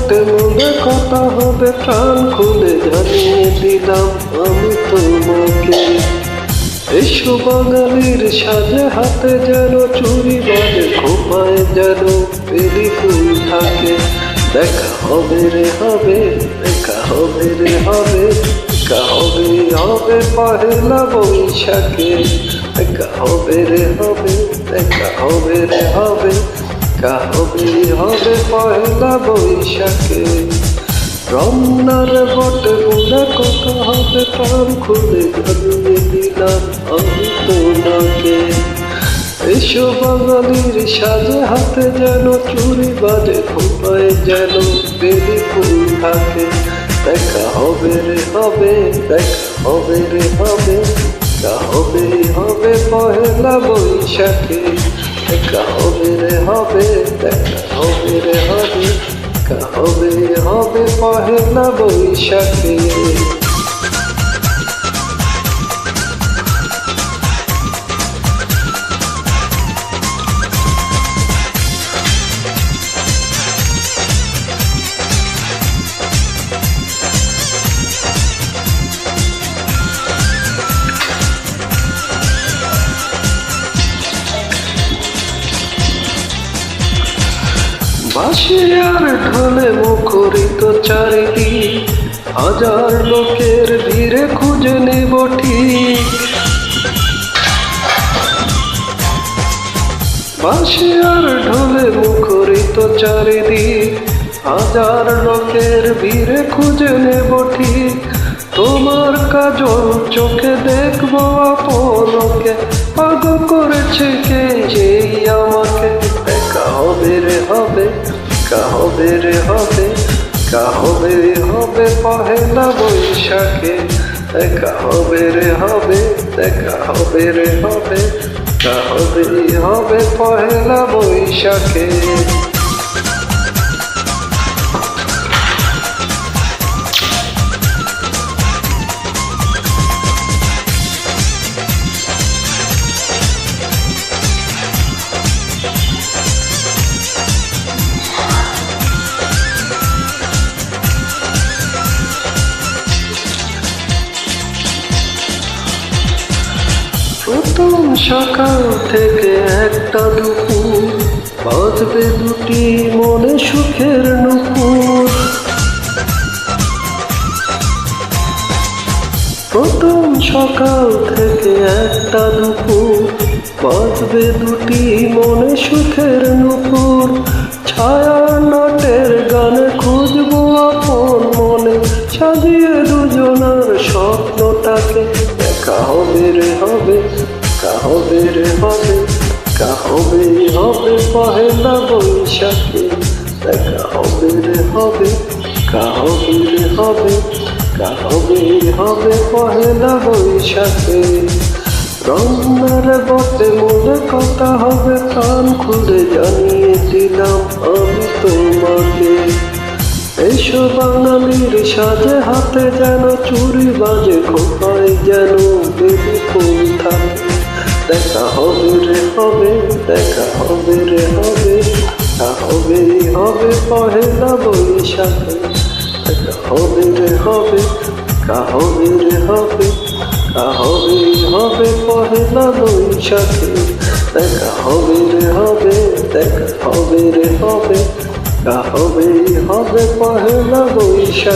বটে মনে কথা হবে, প্রাণ খুলে জানিয়ে দিলাম আমি তোমাকে। এসো বাঙালির সাজে, হাতে যেন চুরি বাজে, খোপায় যেন বেলি ফুল থাকে। দেখা হবে রে হবে, দেখা হবে রে হবে, দেখা হবে হবে পহেলা বৈশাখে। দেখা হবে রে হবে, দেখা হবে রে হবে, দেখা হবে হবে পহেলা বৈশাখে। রমনার বটে মনে কথা হবে, প্রাণ খুলে জানিয়ে দিলাম আমি তোমাকে। এসো বাঙালির সাজে, হাতে যেন চুরি বাজে, খোপায় যেন বেলি ফুল থাকে। দেখা হবে রে হবে, দেখা হবে রে হবে, দেখা হবে হবে পহেলা বৈশাখে। দেখা হবে রে হবে, দেখা হবে রে হবে, দেখা হবে হবে পহেলা বৈশাখে। বাঁশি আর ঢোলে মুখরিত চারিদিক, হাজার লোকের ভিড়ে খুঁজে নেব ঠিক। বাঁশি আর ঢোলে মুখরিত চারিদিক, হাজার লোকের ভিড়ে খুঁজে নেব ঠিক। তোমার কাজল চোখে দেখবো আপনকে, পাগল করেছে কে যেই আমাকে। দেখা হবে রে হবে, দেখা হবে রে হবে, দেখা হবে হবে পহেলা বৈশাখে। দেখা হবে রে হবে, দেখা হবে রে হবে, দেখা হবে হবে পহেলা বৈশাখে। প্রথম সকাল থেকে একটা দুপুর, বাজবে দুটি মনে সুখের নুপুর। প্রথম সকাল থেকে একটা দুপুর, বাজবে দুটি মনে সুখের নুপুর। ছায়ার নাটের গানে খুঁজবো আপন মনে, সাজিয়ে দুজনার স্বপ্নটাকে। দেখা হবে রে হবে, দেখা হবে রে হবে, দেখা হবে হবে পহেলা বৈশাখে। দেখা হবে রে হবে, দেখা হবে রে হবে, দেখা হবে হবে পহেলা বৈশাখে। রমনার বটে মনে কথা হবে, প্রাণ খুলে জানিয়ে দিলাম আমি তোমাকে। এসো বাঙালির সাজে, হাতে যেন চুরি বাজে, খোপায় যেন বেলি ফুল থাকে। দেখা হবে রে হবে, দেখা হবে রে হবে, দেখা হবে হবে পহেলা বৈশাখে। দেখা হবে রে হবে, দেখা হবে রে হবে, দেখা হবে হবে পহেলা বৈশাখে। দেখা হবে রে হবে, দেখা হবে রে হবে, দেখা হবে হবে পহেলা বৈশাখে।